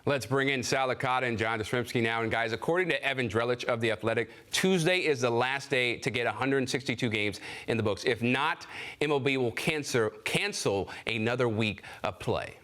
Let's bring in Sal Licata and Jastremski now. And guys, according to Evan Drellich of The Athletic, Tuesday is the last day to get 162 games in the books. If not, MLB will cancel another week of play.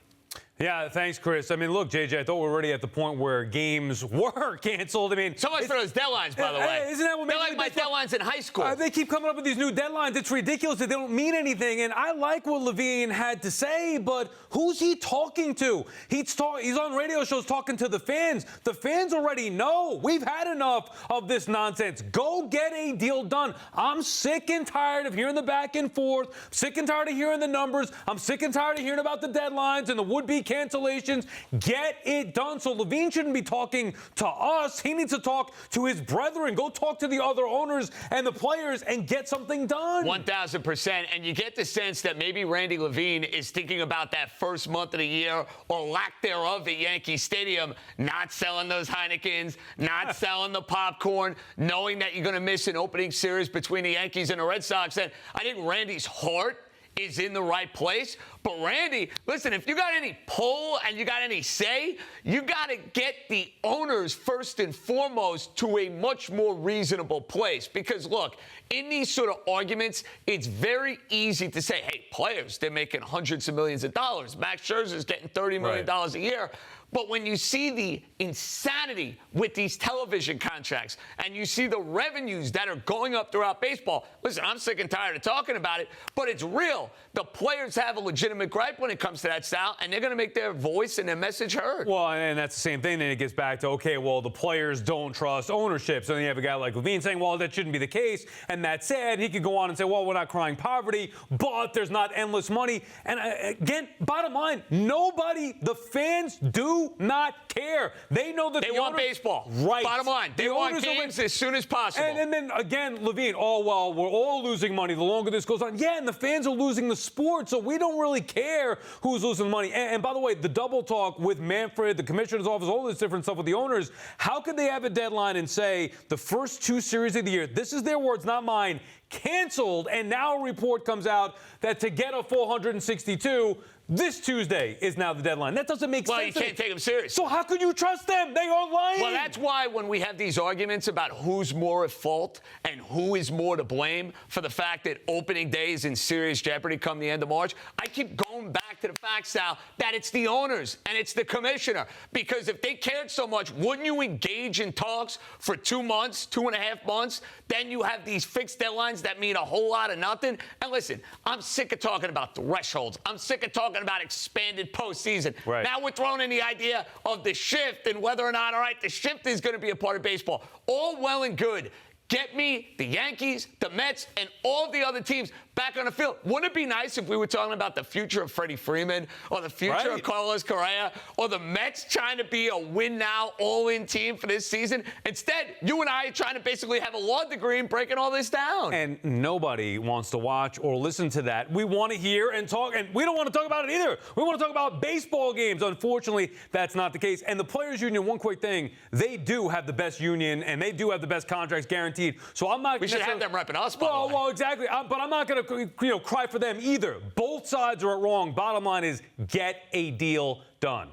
Yeah, thanks, Chris. I mean, look, JJ, I thought we were already at the point where games were canceled. I mean, so much for those deadlines, by the way. Isn't that what They're like my deadlines in high school? They keep coming up with these new deadlines. It's ridiculous that they don't mean anything. And I like what Levine had to say, but who's he talking to? He's on radio shows talking to the fans. The fans already know. We've had enough of this nonsense. Go get a deal done. I'm sick and tired of hearing the back and forth. Sick and tired of hearing the numbers. I'm sick and tired of hearing about the deadlines and the would-be cancellations. Get it done. So Levine shouldn't be talking to us. He needs to talk to his brethren. Go talk to the other owners and the players and get something done. 1,000%. And you get the sense that maybe Randy Levine is thinking about that first month of the year or lack thereof at Yankee Stadium, not selling those Heinekens, not selling the popcorn, knowing that you're going to miss an opening series between the Yankees and the Red Sox. And I think Randy's heart is in the right place. But Randy, listen, if you got any pull and you got any say, you got to get the owners first and foremost to a much more reasonable place. Because look, in these sort of arguments, it's very easy to say, hey, players, they're making hundreds of millions of dollars. Max Scherzer's getting $30 million a year. But when you see the insanity with these television contracts and you see the revenues that are going up throughout baseball, listen, I'm sick and tired of talking about it, but it's real. The players have a legitimate gripe when it comes to that, Sal, and they're going to make their voice and their message heard. Well, and that's the same thing. Then it gets back to, okay, well, the players don't trust ownership. So then you have a guy like Levine saying, well, that shouldn't be the case. And that said, he could go on and say, well, we're not crying poverty, but there's not endless money. And again, bottom line, the fans do not care. They know that they want baseball. Right. Bottom line, they want games as soon as possible. And then again, Levine, oh, well, we're all losing money the longer this goes on. Yeah, and the fans are losing the sport, so we don't really care who's losing money. And by the way, the double talk with Manfred, the commissioner's office, all this different stuff with the owners, how could they have a deadline and say the first two series of the year, this is their words, not mine, canceled, and now a report comes out that to get a 462, this Tuesday is now the deadline. That doesn't make sense. Well, you can't take them serious. So how could you trust them? They are lying. Well, that's why when we have these arguments about who's more at fault and who is more to blame for the fact that opening day is in serious jeopardy come the end of March, I keep going back to the fact, Sal, that it's the owners and it's the commissioner. Because if they cared so much, wouldn't you engage in talks for 2 months, 2.5 months? Then you have these fixed deadlines that mean a whole lot of nothing. And listen, I'm sick of talking about thresholds. I'm sick of talking about expanded postseason. Right. Now we're throwing in the idea of the shift and whether or not, all right, the shift is going to be a part of baseball. All well and good. Get me the Yankees, the Mets, and all the other teams back on the field. Wouldn't it be nice if we were talking about the future of Freddie Freeman or the future of Carlos Correa or the Mets trying to be a win-now, all-in team for this season? Instead, you and I are trying to basically have a law degree and breaking all this down. And nobody wants to watch or listen to that. We want to hear and talk, and we don't want to talk about it either. We want to talk about baseball games. Unfortunately, that's not the case. And the Players Union, one quick thing, they do have the best union, and they do have the best contracts guaranteed. So I'm not. We should have them repping us, by the way. Well, exactly. But I'm not going to cry for them either. Both sides are wrong. Bottom line is get a deal done.